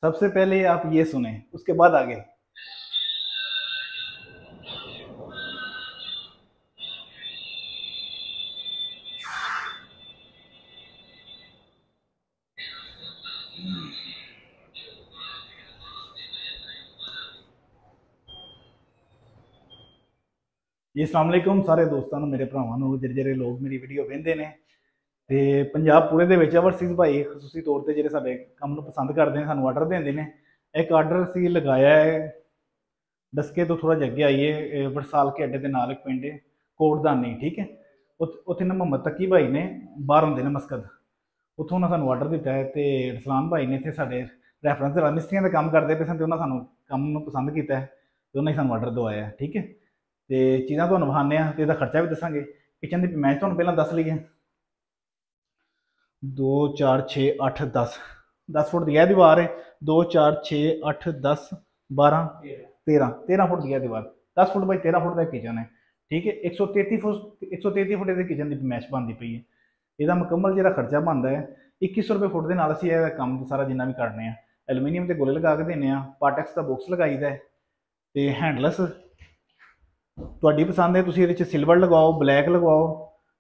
सबसे पहले आप ये सुने, उसके बाद आगे। जी अस्सलाम वालेकुम सारे दोस्तों मेरे भरावां नूं, ਜਿਹੜੇ लोग मेरी वीडियो वेंदे ने ਤੇ ਪੰਜਾਬ ਪੂਰੇ ਦੇ ਵਿੱਚ ਓਵਰਸੀਜ਼ ਭਾਈ ਖਸੂਸੀ ਤੌਰ ਤੇ ਜਿਹੜੇ ਸਾਡੇ ਕੰਮ ਨੂੰ ਪਸੰਦ ਕਰਦੇ ਨੇ, ਸਾਨੂੰ ਆਰਡਰ ਦਿੰਦੇ ਨੇ। ਇੱਕ ਆਰਡਰ ਅਸੀਂ ਲਗਾਇਆ ਹੈ ਡਸਕੇ ਤੋਂ ਥੋੜਾ ਜਿਹਾ ਅੱਗੇ ਆਈਏ, ਵਰਸਾਲ ਕੇ ਅੱਡੇ ਦੇ ਨਾਲ ਇੱਕ ਪਿੰਡ ਹੈ ਕੋਟਦਾਨੀ, ਠੀਕ ਹੈ। ਉੱਥੇ ਨਾ ਮੁਹੰਮਦ ਤੱਕੀ ਭਾਈ ਨੇ, ਬਾਹਰ ਹੁੰਦੇ ਨੇ ਮਸਕਦ, ਉੱਥੋਂ ਉਹਨਾਂ ਸਾਨੂੰ ਆਰਡਰ ਦਿੱਤਾ ਹੈ। ਤੇ ਰਸਲਾਨ ਭਾਈ ਨੇ ਇੱਥੇ ਸਾਡੇ ਰੈਫਰੈਂਸ ਦੇ ਨਾਲ ਮਿਸਤਰੀਆਂ ਦਾ ਕੰਮ ਕਰਦੇ ਪਏ ਸਨ, ਤੇ ਉਹਨਾਂ ਸਾਨੂੰ ਕੰਮ ਨੂੰ ਪਸੰਦ ਕੀਤਾ ਹੈ ਤੇ ਉਹਨਾਂ ਹੀ ਸਾਨੂੰ ਆਰਡਰ ਦਵਾਇਆ ਹੈ, ਠੀਕ ਹੈ। ਤੇ ਚੀਜ਼ਾਂ ਤੁਹਾਨੂੰ ਵਿਖਾਉਂਦੇ ਹਾਂ ਤੇ ਇਹਦਾ ਖਰਚਾ ਵੀ ਦੱਸਾਂਗੇ। ਕਿਚਨ ਦੀ ਮੈਂ ਤੁਹਾਨੂੰ ਪਹਿਲਾਂ ਦੱਸ ਲਈਏ, 2 4 6 8 10 10 फुट दी है दीवार है। 2 4 6 8 10 12 13 फुट दी है दीवार। 10 फुट बाई 13 फुट का किचन है, ठीक है। 133 फुट ये किचन की मैश बनती पई है। ਇਹਦਾ ਮੁਕੰਮਲ ਜਿਹੜਾ ਖਰਚਾ ਬਣਦਾ ਹੈ 2100 ਰੁਪਏ ਫੁੱਟ ਦੇ ਨਾਲ ਅਸੀਂ ਇਹ ਕੰਮ ਸਾਰਾ ਜਿੰਨਾ ਵੀ ਕਰਨੇ ਆ। ਐਲੂਮੀਨੀਅਮ ਦੇ ਗੋਲੇ ਲਗਾ ਕੇ ਦਿੰਨੇ ਆ, ਪਾਟੈਕਸ ਦਾ ਬਾਕਸ ਲਗਾਈਦਾ ਤੇ ਹੈਂਡਲੈਸ ਤੁਹਾਡੀ ਪਸੰਦ ਹੈ, ਤੁਸੀਂ ਇਹਦੇ 'ਚ ਸਿਲਵਰ ਲਗਵਾਓ, ਬਲੈਕ ਲਗਵਾਓ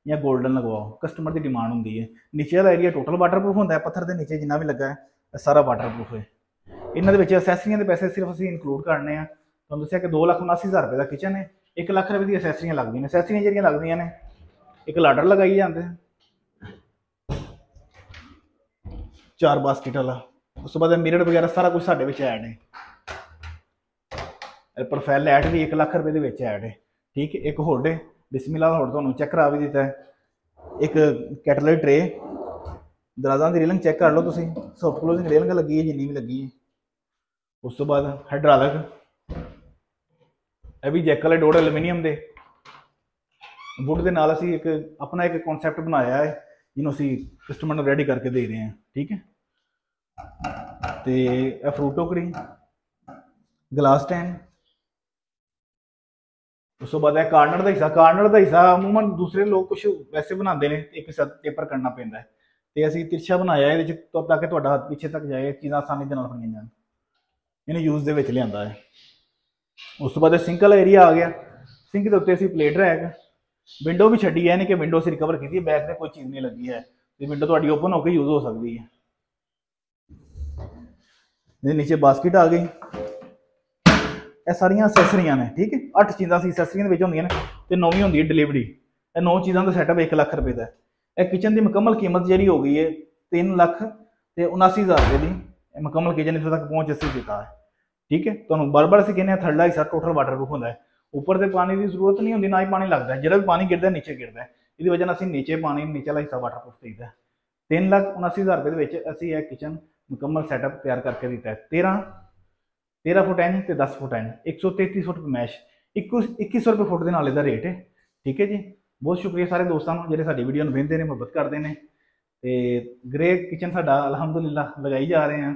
ਜਾਂ ਗੋਲਡਨ ਲਗਵਾਓ, ਕਸਟਮਰ ਦੀ ਡਿਮਾਂਡ ਹੁੰਦੀ ਹੈ। ਨੀਚੇ ਵਾਲਾ ਏਰੀਆ ਟੋਟਲ ਵਾਟਰਪ੍ਰੂਫ ਹੁੰਦਾ ਹੈ, ਪੱਥਰ ਦੇ ਨੀਚੇ ਜਿੰਨਾ ਵੀ ਲੱਗਾ ਹੈ ਸਾਰਾ ਵਾਟਰਪ੍ਰੂਫ ਹੈ। ਇਹਨਾਂ ਦੇ ਵਿੱਚ ਅਸੈਸਰੀਆਂ ਦੇ ਪੈਸੇ ਸਿਰਫ ਅਸੀਂ ਇਨਕਲੂਡ ਕਰਨੇ ਆ। ਤੁਹਾਨੂੰ ਦੱਸਿਆ ਕਿ 2,79,000 ਰੁਪਏ ਦਾ ਕਿਚਨ ਹੈ, 1 ਲੱਖ ਰੁਪਏ ਦੀ ਅਸੈਸਰੀਆਂ ਲੱਗਦੀਆਂ ਨੇ। ਅਸੈਸਰੀਆਂ ਜਿਹੜੀਆਂ ਲੱਗਦੀਆਂ ਨੇ, ਇੱਕ ਲਾਡਰ ਲਗਾਈ ਜਾਂਦੇ 4 ਬਾਸਕਿਟ ਵਾਲਾ, ਉਸ ਤੋਂ ਬਾਅਦ ਮਿਰਰ ਵਗੈਰਾ ਸਾਰਾ ਕੁਝ ਸਾਡੇ ਵਿੱਚ ਐਡ ਹੈ। ਪ੍ਰੋਫਾਈਲ ਲਾਈਟ ਵੀ 1 ਲੱਖ ਰੁਪਏ ਦੇ ਵਿੱਚ ਐਡ ਹੈ, ਠੀਕ ਹੈ। ਇੱਕ ਹੁੱਡ ਹੈ, ਬਿਸਮਿल्लाह ਹੁੱਡ ਤੁਹਾਨੂੰ ਚੈੱਕ ਕਰਾ ਵੀ ਦਿੱਤਾ ਹੈ। ਇੱਕ ਕੈਟਲ ਟਰੇ, ਦਰਾਜ਼ਾਂ ਦੀ ਰੇਲਿੰਗ ਚੈੱਕ ਕਰ ਲਓ ਤੁਸੀਂ, ਸੌਫਟ ਕਲੋਜ਼ਿੰਗ ਰੇਲਿੰਗ ਲੱਗੀ ਹੈ ਜਿੰਨੀ ਵੀ ਲੱਗੀ ਹੈ। ਉਸ ਤੋਂ ਬਾਅਦ ਹਾਈਡ੍ਰਾਲਿਕ, ਇਹ ਵੀ ਜੈਕ ਵਾਲੇ ਡੋਰ ਐਲੂਮੀਨੀਅਮ ਦੇ। ਵੁੱਡ ਦੇ ਨਾਲ ਅਸੀਂ ਇੱਕ ਆਪਣਾ ਇੱਕ ਕਨਸੈਪਟ ਬਣਾਇਆ ਹੈ ਜਿਹਨੂੰ ਅਸੀਂ ਕਸਟਮਰ ਨੂੰ ਰੈਡੀ ਕਰਕੇ ਦੇ ਰਹੇ ਹਾਂ, ਠੀਕ ਹੈ। ਤੇ ਇਹ ਫਰੂਟ ਟੋਕਰੀ, ਗਲਾਸ ਸਟੈਂਡ। ਉਸ ਤੋਂ ਬਾਅਦ ਇਹ ਕਾਰਨਰ ਦਾ ਹਿੱਸਾ। ਕਾਰਨਰ ਦਾ ਹਿੱਸਾ ਅਮੂਮਨ ਦੂਸਰੇ ਲੋਕ ਕੁਝ ਵੈਸੇ ਬਣਾਉਂਦੇ ਨੇ, ਇੱਕ ਪੇਪਰ ਕਰਨਾ ਪੈਂਦਾ ਹੈ, ਤੇ ਅਸੀਂ ਤਿਰਛਾ ਬਣਾਇਆ ਇਹਦੇ 'ਚ ਤਾਂ ਕਿ ਤੁਹਾਡਾ ਹੱਥ ਪਿੱਛੇ ਤੱਕ ਜਾਏ, ਚੀਜ਼ਾਂ ਆਸਾਨੀ ਦੇ ਨਾਲ ਬਣੀਆਂ ਜਾਣ। ਇਹਨੂੰ ਯੂਜ਼ ਦੇ ਵਿੱਚ ਲਿਆਂਦਾ ਹੈ। ਉਸ ਤੋਂ ਬਾਅਦ ਸਿੰਕ ਵਾਲਾ ਏਰੀਆ ਆ ਗਿਆ। ਸਿੰਕ ਦੇ ਉੱਤੇ ਅਸੀਂ ਪਲੇਟ ਰੈਕ, ਵਿੰਡੋ ਵੀ ਛੱਡੀ ਹੈ, ਨਹੀਂ ਕਿ ਵਿੰਡੋ ਅਸੀਂ ਰਿਕਵਰ ਕੀਤੀ, ਬੈਕ ਤੇ ਕੋਈ ਚੀਜ਼ ਨਹੀਂ ਲੱਗੀ ਹੈ, ਤੇ ਵਿੰਡੋ ਤੁਹਾਡੀ ਓਪਨ ਹੋ ਕੇ ਯੂਜ਼ ਹੋ ਸਕਦੀ ਹੈ। ਇਹਦੇ ਨੀਚੇ ਬਾਸਕਿਟ ਆ ਗਈ। ਇਹ ਸਾਰੀਆਂ ਅਸੈਸਰੀਆਂ ਨੇ, ਠੀਕ ਹੈ। 8 ਚੀਜ਼ਾਂ ਸੀ ਅਸੈਸਰੀਆਂ ਦੇ ਵਿੱਚ ਹੁੰਦੀਆਂ ਨੇ, ਤੇ 9ਵੀਂ ਹੁੰਦੀ ਹੈ ਡਿਲੀਵਰੀ। ਇਹ 9 ਚੀਜ਼ਾਂ ਦਾ ਸੈਟਅਪ 1 ਲੱਖ ਰੁਪਏ ਦਾ। ਇਹ ਕਿਚਨ ਦੀ ਮੁਕੰਮਲ ਕੀਮਤ ਜਿਹੜੀ ਹੋ ਗਈ ਹੈ 3,79,000 ਰੁਪਏ ਦੀ। ਇਹ ਮੁਕੰਮਲ ਕਿਚਨ ਇੱਥੇ ਤੱਕ ਪਹੁੰਚ ਅਸੀਂ ਦਿੱਤਾ ਹੈ, ਠੀਕ ਹੈ। ਤੁਹਾਨੂੰ ਬਾਰ-ਬਾਰ ਅਸੀਂ ਕਹਿੰਦੇ ਹਾਂ ਥਰਡ ਹਿੱਸਾ ਟੋਟਲ ਵਾਟਰਪ੍ਰੂਫ ਹੁੰਦਾ ਹੈ। ਉੱਪਰ ਤੇ ਪਾਣੀ ਦੀ ਜ਼ਰੂਰਤ ਨਹੀਂ ਹੁੰਦੀ, ਨਾ ਹੀ ਪਾਣੀ ਲੱਗਦਾ ਹੈ। ਜਿਹੜਾ ਵੀ ਪਾਣੀ ਗਿਰਦਾ ਨੀਚੇ ਗਿਰਦਾ ਹੈ, ਇਹਦੀ ਵਜ੍ਹਾ ਨਾਲ ਅਸੀਂ ਨੀਚੇ ਪਾਣੀ, ਨੀਚੇ ਵਾਲਾ ਹਿੱਸਾ ਵਾਟਰਪ੍ਰੂਫ ਦੇਈਦਾ। 3,79,000 ਰੁਪਏ ਦੇ ਵਿੱਚ ਅਸੀਂ ਇਹ ਕਿਚਨ ਮੁਕੰਮਲ ਸੈਟਅਪ ਤਿਆਰ ਕਰਕੇ ਦਿੱਤਾ ਹੈ। 13 ਫੁੱਟ ਇੰਚ ਤੇ 10 ਫੁੱਟ ਇੰਚ, 133 ਫੁੱਟ ਮੈਸ਼, 2100 ਰੁਪਏ ਫੁੱਟ ਦੇ ਨਾਲ ਇਹਦਾ ਰੇਟ ਹੈ, ਠੀਕ ਹੈ ਜੀ। ਬਹੁਤ ਸ਼ੁਕਰੀਆ ਸਾਰੇ ਦੋਸਤਾਂ ਨੂੰ ਜਿਹੜੇ ਸਾਡੀ ਵੀਡੀਓ ਨੂੰ ਵੇਖਦੇ ਨੇ, ਮੁਹੱਬਤ ਕਰਦੇ ਨੇ। ਤੇ ਗ੍ਰੇ ਕਿਚਨ ਸਾਡਾ ਅਲਹਮਦੁਲਿਲਾ ਲਗਾਈ ਜਾ ਰਹੇ ਹਾਂ,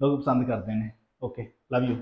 ਲੋਕ ਪਸੰਦ ਕਰਦੇ ਨੇ। Okay, love you.